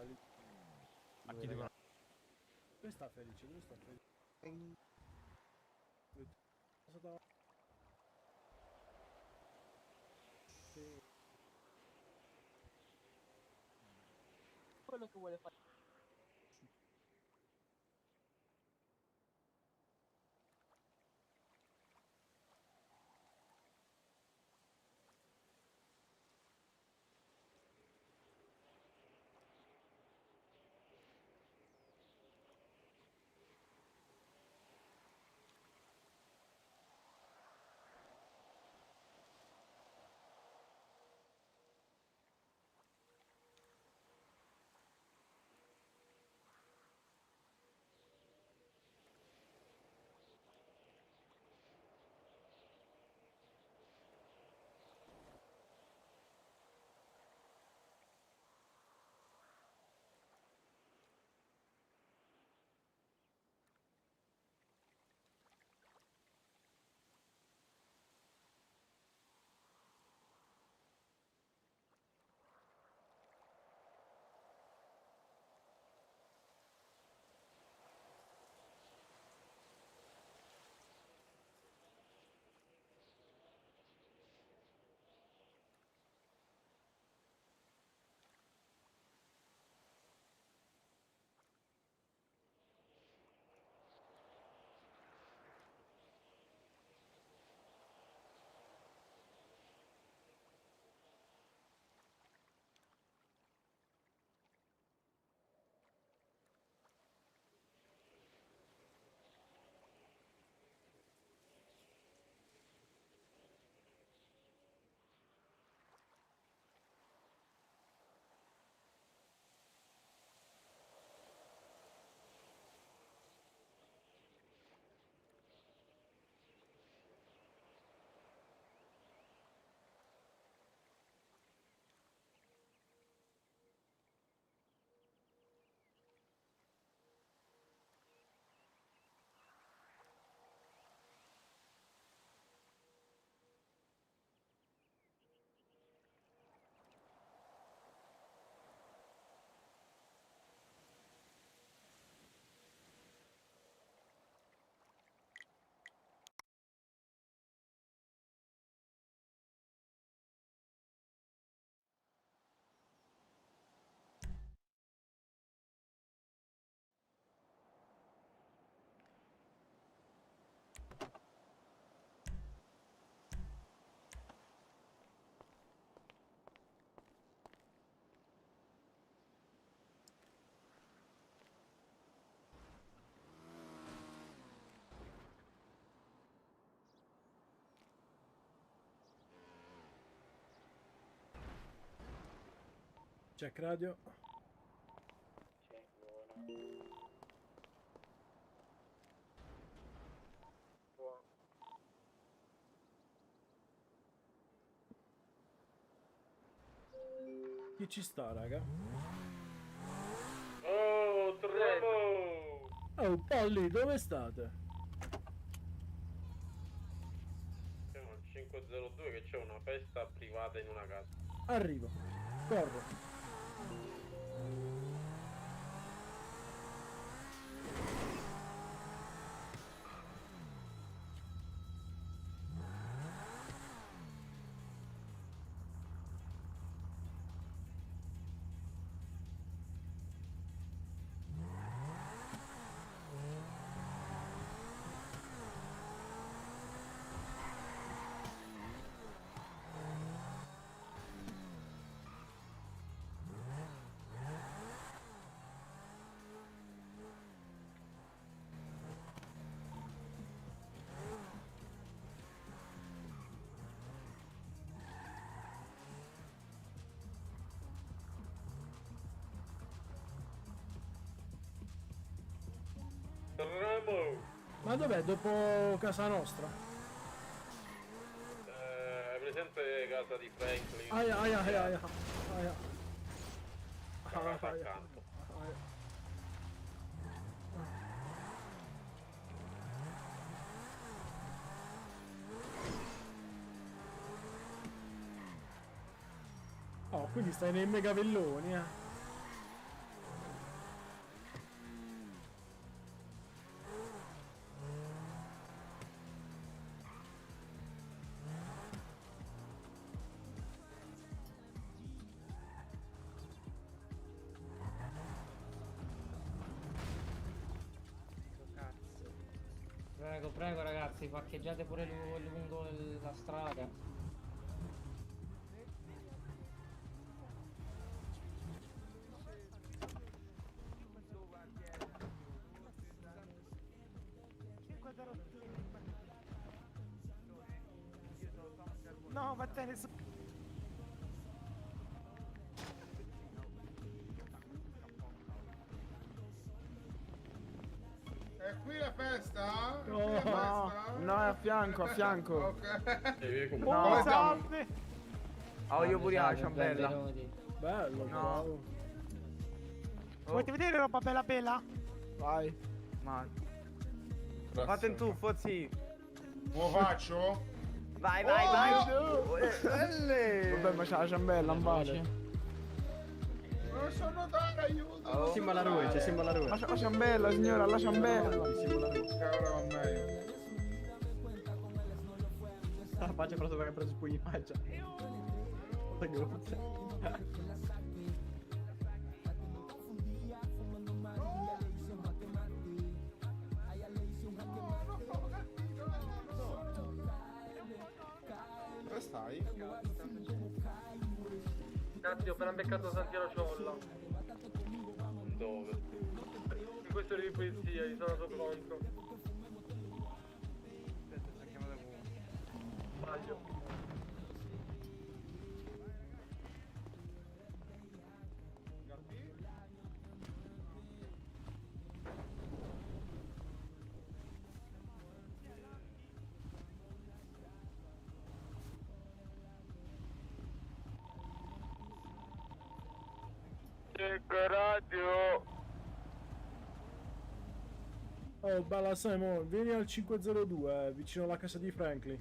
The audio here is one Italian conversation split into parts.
lì. A chi devono... Dove sta Felice? Dove sta Felice? Sì. Quello che vuole fare. Check radio. Check, buono. Buono. Chi ci sta, raga? Oh, torniamo! Oh, Polly, dove state? Siamo al 502 che c'è una festa privata in una casa. Arrivo. Corro. Torniamo! Ma dov'è? Dopo casa nostra? Hai presente casa di Franklin? Aia, aia, aia, aia. Aia. Casa Aia. accanto. Aia. Oh, quindi stai nei megavelloni, eh? prego ragazzi, parcheggiate pure lungo la strada. No, vattene su. È qui la festa? È qui No, la festa? no, è a fianco, a fianco. Ok. No, Salve. oh, io pure la Salve, ciambella. benvenuti. bello, bravo. Volete vedere roba bella bella? Vai. Ma fate un tuffo, sì. Lo faccio? Vai, vai, vai. Vabbè, ma c'è la ciambella, non vale. Non so nuotare, aiuto! Oh. Simba la ruce, simba la La ruce. la ciambella, signora, la ciambella. Simba la ruce. Ora va meglio. La faccia però dove hai preso il pugno in faccia. Dove stai? Cazzo, ho appena beccato Santiero Ciolla. Dove? In questo di polizia, gli sono andato contro. Sbaglio. Radio. Oh, bella Simon, vieni al 502, vicino alla casa di Franklin.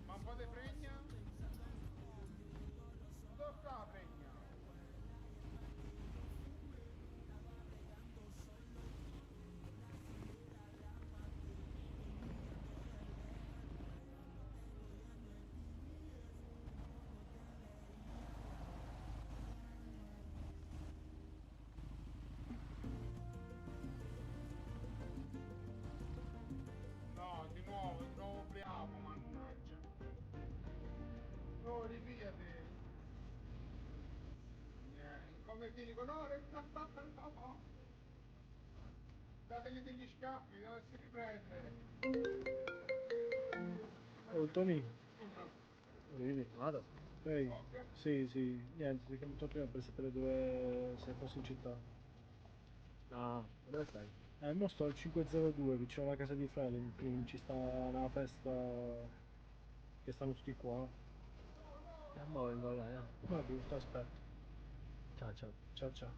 Ma un po' di fregna? Dove sta la fregna? No, di nuovo ubriaco, mannaggia. No, ripigliati. Come ti dico, no, no. Dategli degli scappi, dove si riprende? Oh, Tony. Vieni, vado. Ehi, sì, niente, ti ho chiamato prima per sapere dove sei fossi in città. No, dove stai? Mo sto al 502, vicino alla casa di Franklin, ci sta una festa che stanno tutti qua. Mo vengo là, Va bene, ti aspetto. Ciao, ciao. Ciao ciao.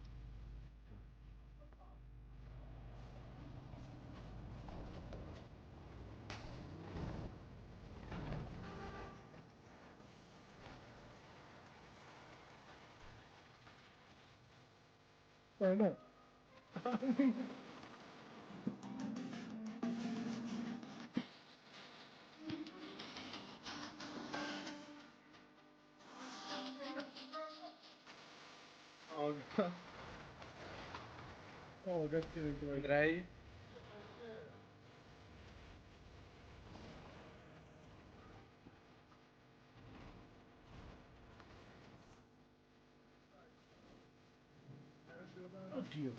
No. Oh, oh, cattivo come Andrei? Oddio.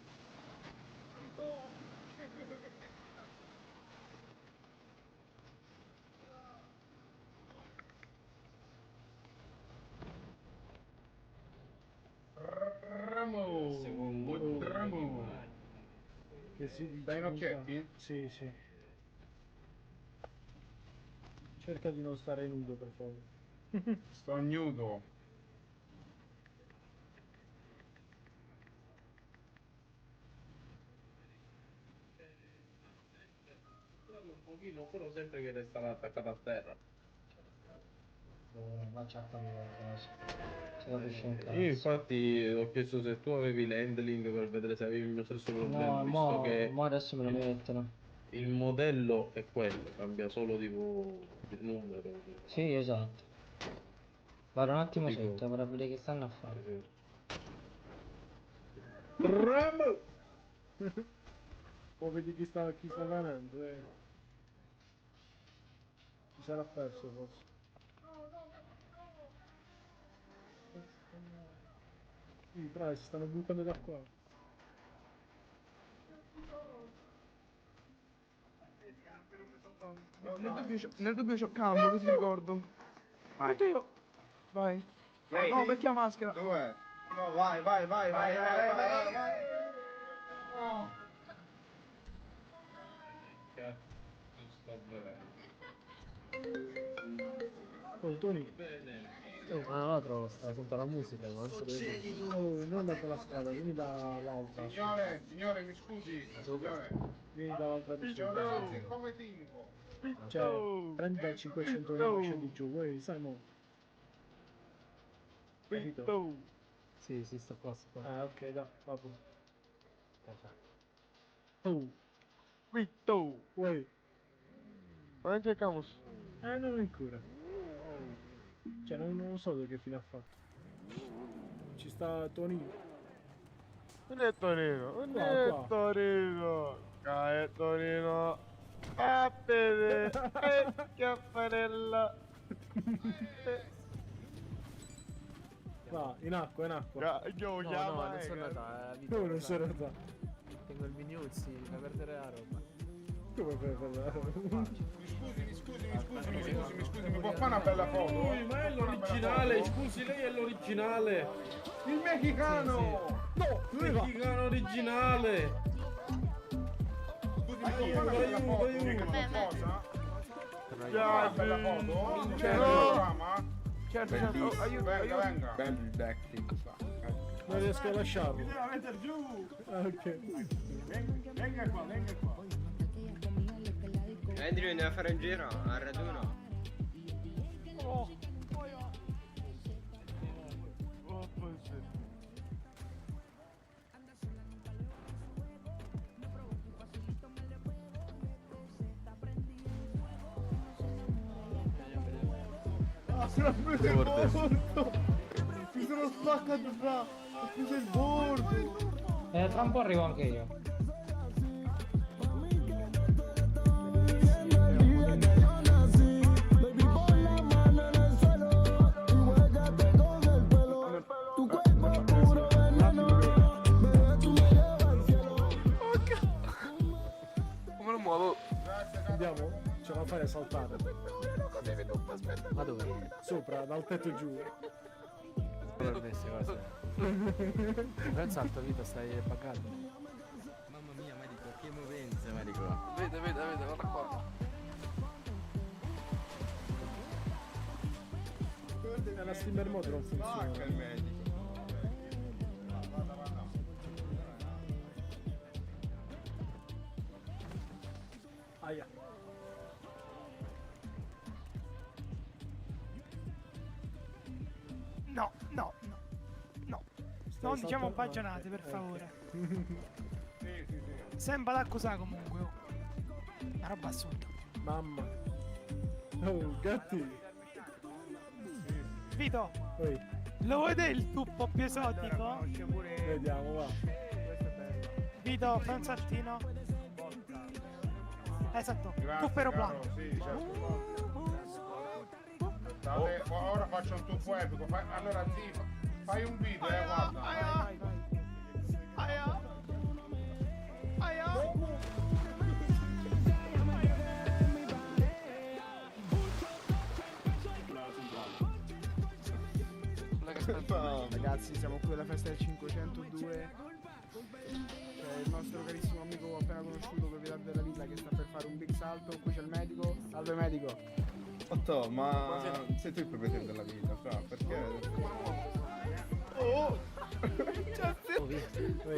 Ramo! Ramo! Che si dice? Dai occhietti? Sì, sì. Cerca di non stare nudo, per favore. Sto nudo. Un pochino, però sempre che resta attaccato a terra. faccia a cosa. Se capisci un cazzo. Io infatti ho chiesto se tu avevi l'handling per vedere se avevi il mio stesso problema, No, visto che mo adesso me lo mettono. il modello è quello, cambia solo tipo il numero. Sì, esatto. Vado un attimo Tipo- sotto per vedere che stanno a fare. Rambo! Oh, vedi chi sta venendo, Chi sarà perso forse? Sì, bravo, si stanno buttando da qua. Nel dubbio c'ho cambio, così ricordo. Vai. Oddio. Vai. Vai. No, metti la maschera. Dov'è? No, vai, vai, vai, vai, vai, vai, vai. Sto bevendo. Oh, Tony, Ma la trovo, sta sotto la musica, ma non so dove. oh, non da quella strada, vieni dall'altra. Signore, mi scusi. Signore, Vieni dall'altra signore, persona. non si come tempo. Cioè, prendi dal 500 euro e scendi giù, voi sai mo. Capito? Sì, sto qua, sto qua. Ah, ok, dai, vabbè. Oh, Quito. uè. ¿Dónde checamos? Non ancora. Cioè, non so che fine ha fatto. Ci sta Tony. ¿Dónde es Torino? ¿Dónde Qua, es qua. Torino? Cae Torino. Appede. Chiapparella. Va, in acqua, in acqua. Io No, chiama. non sono andata, Vito, Come non sono guarda, andato? tengo il Vignuzzi, da perdere la roba. Come per parlare? Mi scusi, mi può fare una bella foto? Ma è l'originale, scusi, lei è l'originale. Il messicano! No, dove va? Mexicano originale. Scusi, mi può fare una bella foto? aiuto. Qualcosa? Ya, Una bella foto? Certo. Ma? Certo, certo. Oh, aiuto, Venga, aiuto. venga. Bello il backflip, sa. Non riesco a lasciarlo. Bisogna mettere giù! Ah, ok. Venga qua, venga qua. Andrew, andiamo a fare un giro al raduno. Oh, Sono preso il bordo! Mi sono spaccato fra! Ho preso il bordo! Tra un po' arrivo anche io. Come lo muovo? Andiamo? Ce la fai a saltare? Ma dove? Sopra, dal tetto giù. Per queste cose. Non salto, Vito, stai pagato. Mamma mia, Marico, che movenza, Marico. Vede, guarda qua. La steamer mode non funziona. Spacca il medico! Vada. Aia. No. Stai Non diciamo saltando- baggianate, per ok. favore. Sì. Sembra da accusare comunque. Oh. Una roba assurda. Mamma. Oh, gatti. Vito, Poi, lo vuoi vedere il tuffo più esotico? vediamo, va. Vito, fai un saltino. Esatto, Grazie, tuffo aeroplano. caro, sì, certo. Ora faccio un tuffo epico. Allora, sì, fai un video, guarda. Aia. Ragazzi, siamo qui alla festa del 502. C'è il nostro carissimo amico appena conosciuto, proprietario della villa, che sta per fare un big salto. Qui c'è il medico. Salve medico. Otto, ma sei tu il proprietario della vita, fra, perché? Oh, Vito.